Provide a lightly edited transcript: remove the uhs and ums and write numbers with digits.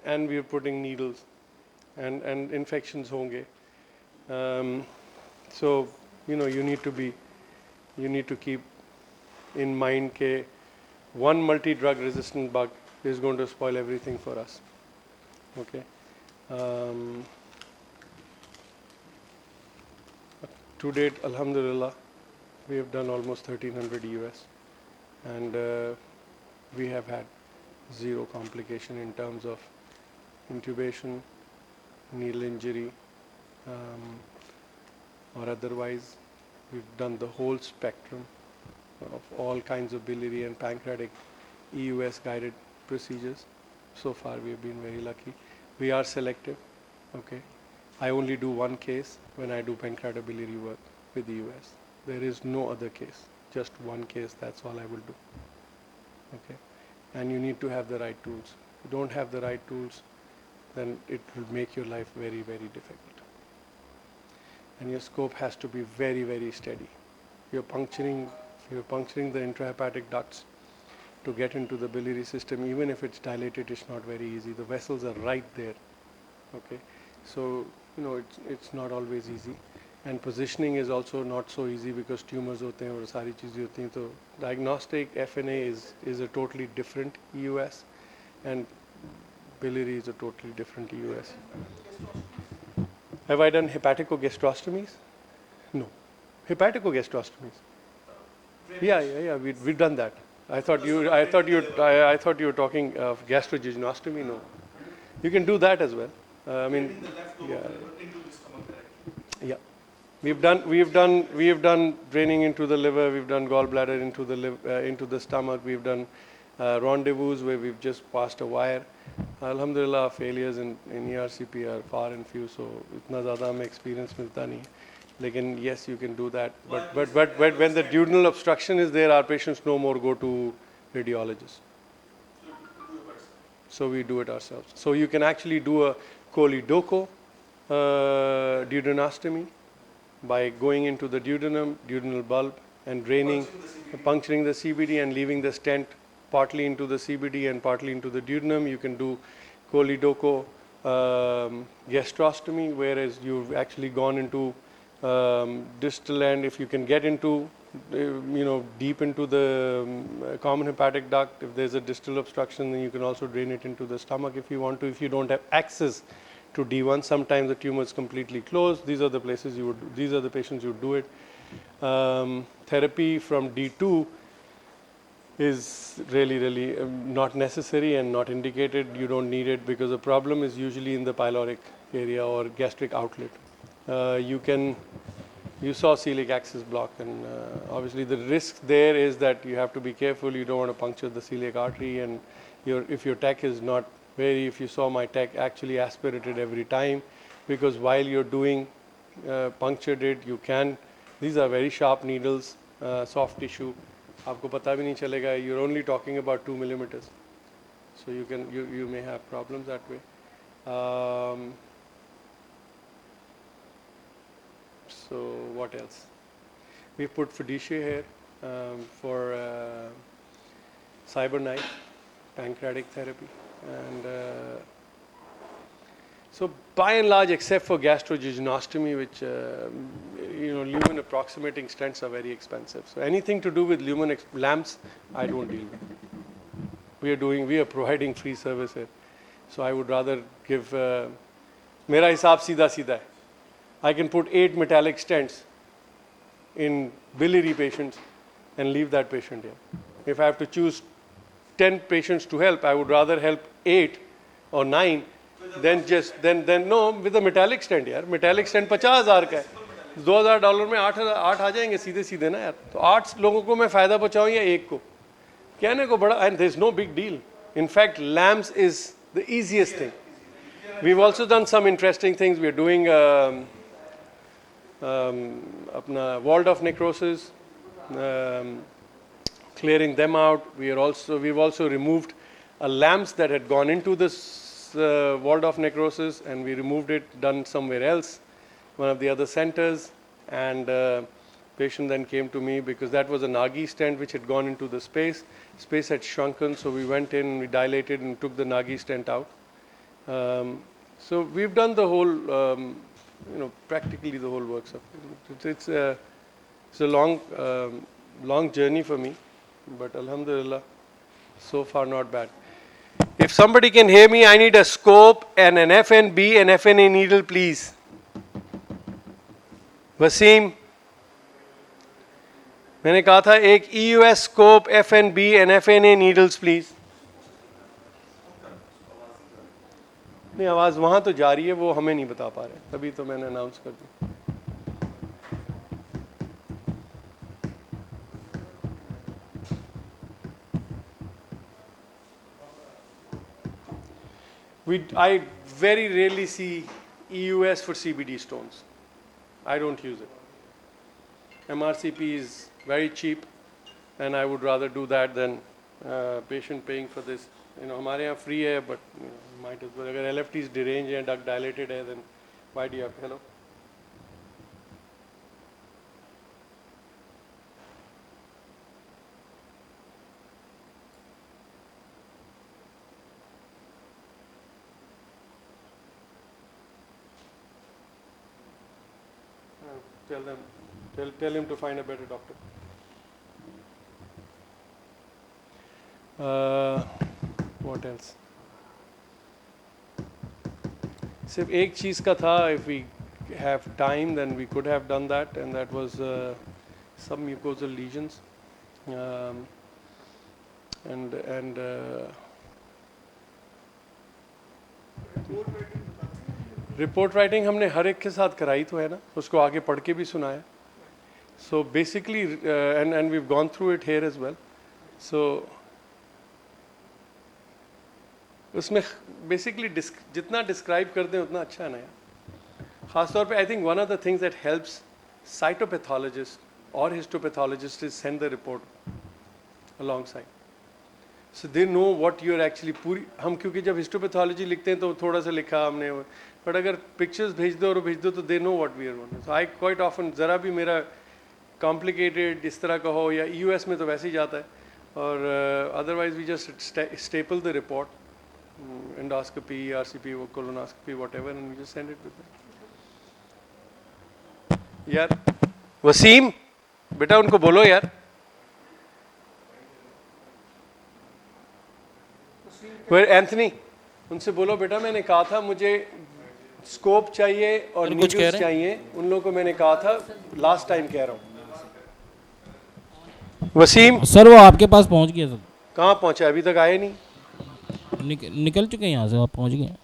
and we are putting needles, and infections honge. So you need to keep in mind that one multi-drug resistant bug is going to spoil everything for us. Okay. To date, alhamdulillah, we have done almost 1300 EUS, and we have had zero complication in terms of intubation, needle injury, or otherwise. We've done the whole spectrum of all kinds of biliary and pancreatic EUS guided procedures. So far we have been very lucky. We are selective. Okay. I only do one case when I do pancreatobiliary work with EUS. There is no other case, just one case, that's all I will do. Okay. And you need to have the right tools. If you don't have the right tools, then it will make your life very, very difficult. And your scope has to be very, very steady. You're puncturing the intrahepatic ducts to get into the biliary system. Even if it's dilated, it's not very easy. The vessels are right there. Okay. So, it's not always easy. And positioning is also not so easy because tumors hote hain aur sari cheezein hoti hain. So diagnostic FNA is a totally different EUS, and biliary is a totally different EUS. Have I done hepaticogastrostomies? No. Hepaticogastrostomies? Yeah. We've done that. I thought you were talking of gastrojejnostomy. No. You can do that as well. Yeah. We have done draining into the liver. We've done gallbladder into the stomach. We've done rendezvous where we've just passed a wire. Alhamdulillah, failures in ERCP are far and few, so itna zyada hame experience milta nahi. Lekin yes, you can do that. But when the duodenal obstruction is there, our patients no more go to radiologists. So we do it ourselves. So you can actually do a choledocho duodenostomy by going into the duodenal bulb and draining, puncturing the CBD and leaving the stent partly into the CBD and partly into the duodenum. You can do choledocho gastrostomy, whereas you've actually gone into distal end. If you can get into deep into the common hepatic duct, if there's a distal obstruction, then you can also drain it into the stomach if you want to. If you don't have access to D1, sometimes the tumor is completely closed. These are the places these are the patients you would do it. Therapy from D2 is really not necessary and not indicated. You don't need it because the problem is usually in the pyloric area or gastric outlet. You saw celiac axis block, and obviously the risk there is that you have to be careful. You don't want to puncture the celiac artery, and if your tech is not if you saw my tech actually aspirated every time, because while you're doing punctured it, these are very sharp needles, soft tissue. Aapko pata bhi nahi chalega, you're only talking about 2 millimeters. So you may have problems that way. So what else? We put fiducia here for cyberknife, pancreatic therapy, and so by and large, except for gastrojejnostomy, which lumen approximating stents are very expensive. So anything to do with lumen lamps, I don't deal with. We are providing free service here. So I would rather give. Mera hisab सीधा hai. I can put 8 metallic stents in biliary patients and leave that patient here. If I have to choose 10 patients to help, I would rather help 8 or 9 than no, with a metallic stent. यार metallic stent $50,000 का है, $2,000 में 8 आ जाएंगे सीधे ना यार. तो 8 लोगों को मैं फायदा पहुंचाऊं या एक को, कहने को बड़ा, and there's no big deal. In fact, lamps is the easiest thing. We've also done some interesting things. We are doing walled off necrosis, clearing them out. We've also removed lamps that had gone into this walled off necrosis, and we removed it, done somewhere else, one of the other centers, and patient then came to me because that was a Nagi stent which had gone into the space had shrunken, so we went in, we dilated and took the Nagi stent out, So we've done the whole, practically the whole works of it. It's a long journey for me, but alhamdulillah, so far not bad. If somebody can hear me, I need a scope and an FNB and FNA needle, please. Wasim, मैंने कहा था एक EUS scope, FNB and FNA needles, please. नहीं, आवाज़ वहाँ तो जा रही है, वो हमें नहीं बता पा रहे, तभी तो मैंने अनाउंस कर दिया. I very rarely see EUS for CBD stones. I don't use it. MRCP is very cheap, and I would rather do that than patient paying for this. हमारे यहाँ free है, but might as well. अगर LFT is deranged and duct dilated है, then why do you have? Hello. Tell him to find a better doctor. What else? सिर्फ एक चीज़ का था, if we have time, then we could have done that, and that was some mucosal lesions, and report writing हमने हर एक के साथ कराई तो है ना, उसको आगे पढ़ के भी सुनाया. So basically, and we've gone through it here as well. So उसमें basically जितना describe कर दें उतना अच्छा है ना यार. ख़ासतौर पे I think one of the things that helps cytopathologists or histopathologists is send the report alongside. So they know what you're actually पूरी. हम क्योंकि जब histopathology लिखते हैं तो थोड़ा सा लिखा हमने, but अगर pictures भेज दो और भेज दो तो they know what we are on. So I quite often ज़रा भी मेरा complicated इस तरह का हो, या EUS में तो वैसे ही जाता है, और otherwise we just staple the report, endoscopy, RCP, colonoscopy, whatever, and we just send it with them. यार वसीम, बेटा उनको बोलो यार. Where Anthony, उनसे बोलो बेटा, मैंने कहा था मुझे स्कोप चाहिए और नीडल्स चाहिए, उन लोगों को मैंने कहा था लास्ट टाइम, कह रहा हूँ. वसीम सर वो आपके पास पहुंच गया सर. कहाँ पहुंचा? अभी तक आए नहीं. निकल चुके हैं यहाँ से, आप पहुंच गए.